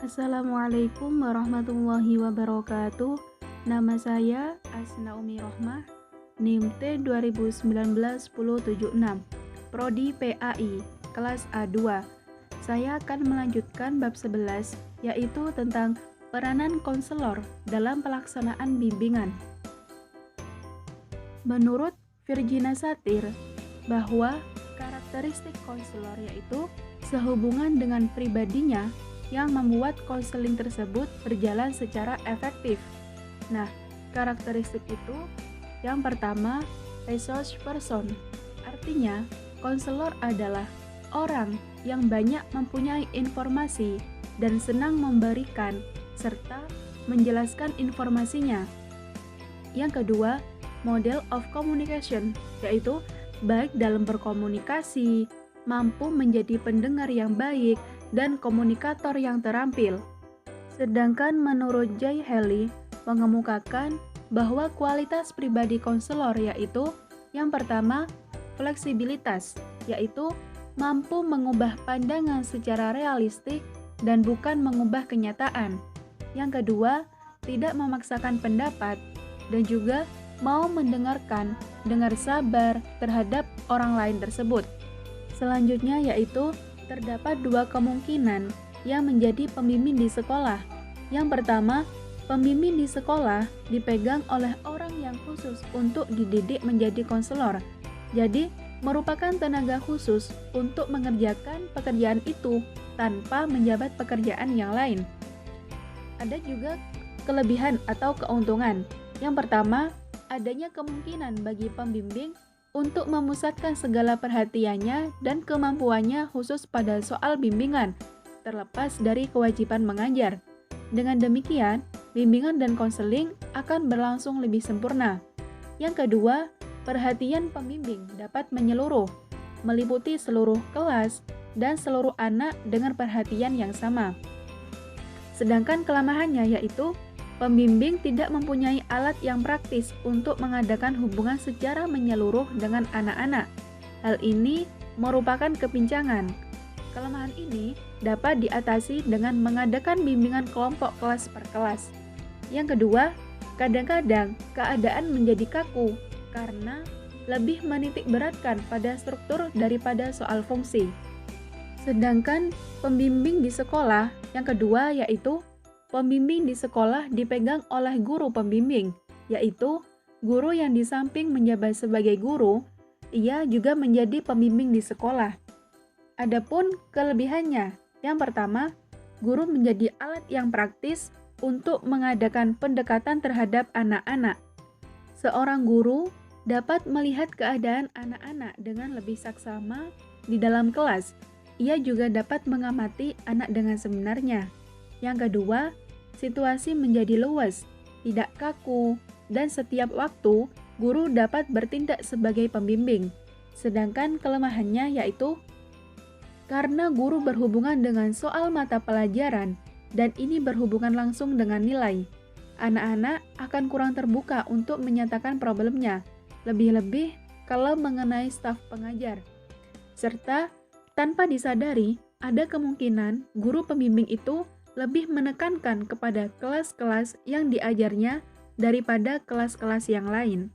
Assalamualaikum warahmatullahi wabarakatuh. Nama saya Asna Umi Rohmah, NIM T 2019-1076, Prodi PAI, kelas A2. Saya akan melanjutkan bab 11, yaitu tentang peranan konselor dalam pelaksanaan bimbingan. Menurut Virginia Satir, bahwa karakteristik konselor yaitu sehubungan dengan pribadinya yang membuat konseling tersebut berjalan secara efektif. Nah, karakteristik itu yang pertama, resource person. Artinya, konselor adalah orang yang banyak mempunyai informasi dan senang memberikan serta menjelaskan informasinya. Yang kedua, model of communication, yaitu baik dalam berkomunikasi, mampu menjadi pendengar yang baik, dan komunikator yang terampil. Sedangkan menurut Jay Haley mengemukakan bahwa kualitas pribadi konselor yaitu yang pertama, fleksibilitas, yaitu mampu mengubah pandangan secara realistik dan bukan mengubah kenyataan. Yang kedua, tidak memaksakan pendapat dan juga mau mendengarkan dengan sabar terhadap orang lain tersebut. Selanjutnya yaitu terdapat dua kemungkinan yang menjadi pembimbing di sekolah. Yang pertama, pembimbing di sekolah dipegang oleh orang yang khusus untuk dididik menjadi konselor. Jadi, merupakan tenaga khusus untuk mengerjakan pekerjaan itu tanpa menjabat pekerjaan yang lain. Ada juga kelebihan atau keuntungan. Yang pertama, adanya kemungkinan bagi pembimbing untuk memusatkan segala perhatiannya dan kemampuannya khusus pada soal bimbingan, terlepas dari kewajiban mengajar. Dengan demikian, bimbingan dan konseling akan berlangsung lebih sempurna. Yang kedua, perhatian pembimbing dapat menyeluruh, meliputi seluruh kelas dan seluruh anak dengan perhatian yang sama. Sedangkan kelemahannya yaitu pembimbing tidak mempunyai alat yang praktis untuk mengadakan hubungan secara menyeluruh dengan anak-anak. Hal ini merupakan kepincangan. Kelemahan ini dapat diatasi dengan mengadakan bimbingan kelompok kelas per kelas. Yang kedua, kadang-kadang keadaan menjadi kaku karena lebih menitik beratkan pada struktur daripada soal fungsi. Sedangkan pembimbing di sekolah yang kedua yaitu pembimbing di sekolah dipegang oleh guru pembimbing, yaitu guru yang di samping menjabat sebagai guru, ia juga menjadi pembimbing di sekolah. Adapun kelebihannya, yang pertama, guru menjadi alat yang praktis untuk mengadakan pendekatan terhadap anak-anak. Seorang guru dapat melihat keadaan anak-anak dengan lebih saksama di dalam kelas. Ia juga dapat mengamati anak dengan sebenarnya. Yang kedua, situasi menjadi luas, tidak kaku, dan setiap waktu guru dapat bertindak sebagai pembimbing. Sedangkan kelemahannya yaitu karena guru berhubungan dengan soal mata pelajaran dan ini berhubungan langsung dengan nilai. Anak-anak akan kurang terbuka untuk menyatakan problemnya, lebih-lebih kalau mengenai staf pengajar. Serta tanpa disadari, ada kemungkinan guru pembimbing itu lebih menekankan kepada kelas-kelas yang diajarnya daripada kelas-kelas yang lain.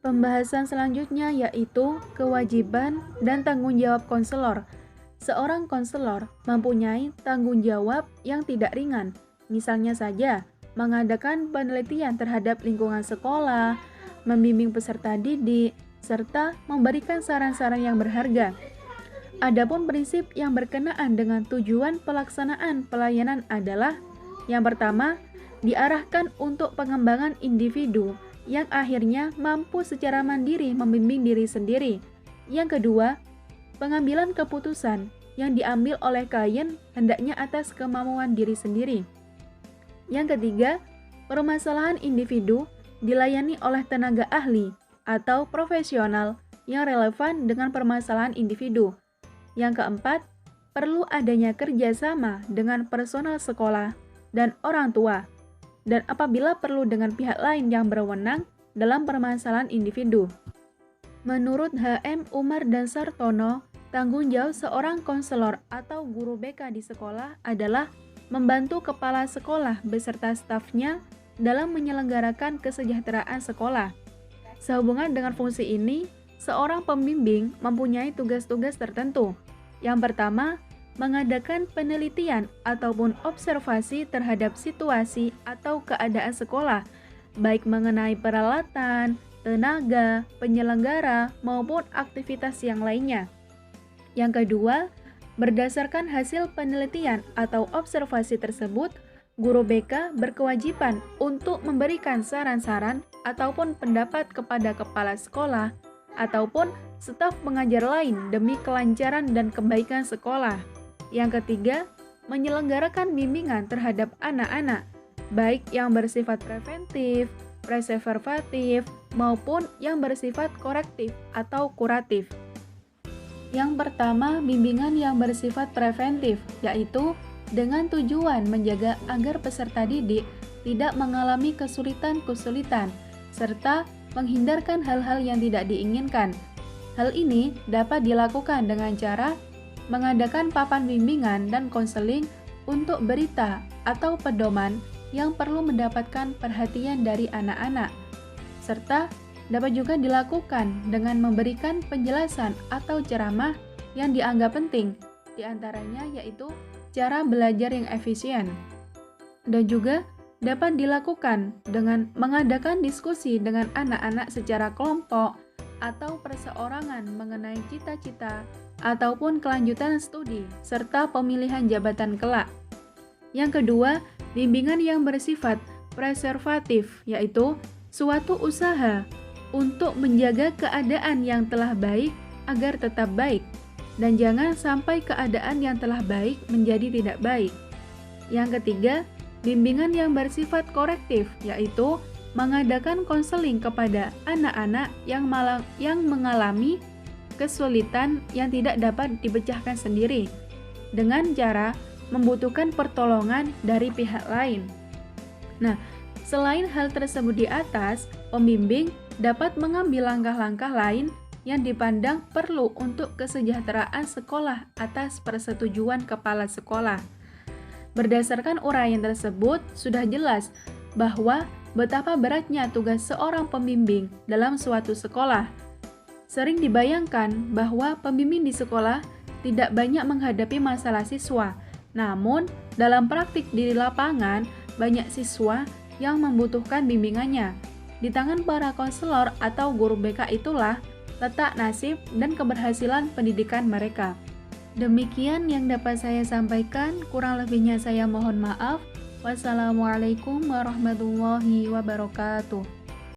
Pembahasan selanjutnya yaitu kewajiban dan tanggung jawab konselor. Seorang konselor mempunyai tanggung jawab yang tidak ringan, misalnya saja mengadakan penelitian terhadap lingkungan sekolah, membimbing peserta didik, serta memberikan saran-saran yang berharga. Adapun prinsip yang berkenaan dengan tujuan pelaksanaan pelayanan adalah yang pertama, diarahkan untuk pengembangan individu yang akhirnya mampu secara mandiri membimbing diri sendiri. Yang kedua, pengambilan keputusan yang diambil oleh klien hendaknya atas kemampuan diri sendiri. Yang ketiga, permasalahan individu dilayani oleh tenaga ahli atau profesional yang relevan dengan permasalahan individu. Yang keempat, perlu adanya kerjasama dengan personal sekolah dan orang tua, dan apabila perlu dengan pihak lain yang berwenang dalam permasalahan individu. Menurut H.M. Umar dan Sartono, tanggung jawab seorang konselor atau guru BK di sekolah adalah membantu kepala sekolah beserta stafnya dalam menyelenggarakan kesejahteraan sekolah. Sehubungan dengan fungsi ini, seorang pembimbing mempunyai tugas-tugas tertentu. Yang pertama, mengadakan penelitian ataupun observasi terhadap situasi atau keadaan sekolah, baik mengenai peralatan, tenaga, penyelenggara, maupun aktivitas yang lainnya. Yang kedua, berdasarkan hasil penelitian atau observasi tersebut, guru BK berkewajiban untuk memberikan saran-saran ataupun pendapat kepada kepala sekolah ataupun staf pengajar lain demi kelancaran dan kebaikan sekolah. Yang ketiga, menyelenggarakan bimbingan terhadap anak-anak, baik yang bersifat preventif, preservatif, maupun yang bersifat korektif atau kuratif. Yang pertama, bimbingan yang bersifat preventif, yaitu dengan tujuan menjaga agar peserta didik tidak mengalami kesulitan-kesulitan, serta menghindarkan hal-hal yang tidak diinginkan. Hal ini dapat dilakukan dengan cara mengadakan papan bimbingan dan konseling untuk berita atau pedoman yang perlu mendapatkan perhatian dari anak-anak, serta dapat juga dilakukan dengan memberikan penjelasan atau ceramah yang dianggap penting, diantaranya yaitu cara belajar yang efisien. Dan juga dapat dilakukan dengan mengadakan diskusi dengan anak-anak secara kelompok atau perseorangan mengenai cita-cita ataupun kelanjutan studi, serta pemilihan jabatan kelak. Yang kedua, bimbingan yang bersifat preservatif, yaitu suatu usaha untuk menjaga keadaan yang telah baik agar tetap baik, dan jangan sampai keadaan yang telah baik menjadi tidak baik. Yang ketiga, bimbingan yang bersifat korektif, yaitu mengadakan konseling kepada anak-anak yang mengalami kesulitan yang tidak dapat dipecahkan sendiri, dengan cara membutuhkan pertolongan dari pihak lain. Nah, selain hal tersebut di atas, pembimbing dapat mengambil langkah-langkah lain yang dipandang perlu untuk kesejahteraan sekolah atas persetujuan kepala sekolah. Berdasarkan uraian tersebut, sudah jelas bahwa betapa beratnya tugas seorang pembimbing dalam suatu sekolah. Sering dibayangkan bahwa pembimbing di sekolah tidak banyak menghadapi masalah siswa, namun dalam praktik di lapangan banyak siswa yang membutuhkan bimbingannya. Di tangan para konselor atau guru BK itulah letak nasib dan keberhasilan pendidikan mereka. Demikian yang dapat saya sampaikan, kurang lebihnya saya mohon maaf. Wassalamualaikum warahmatullahi wabarakatuh.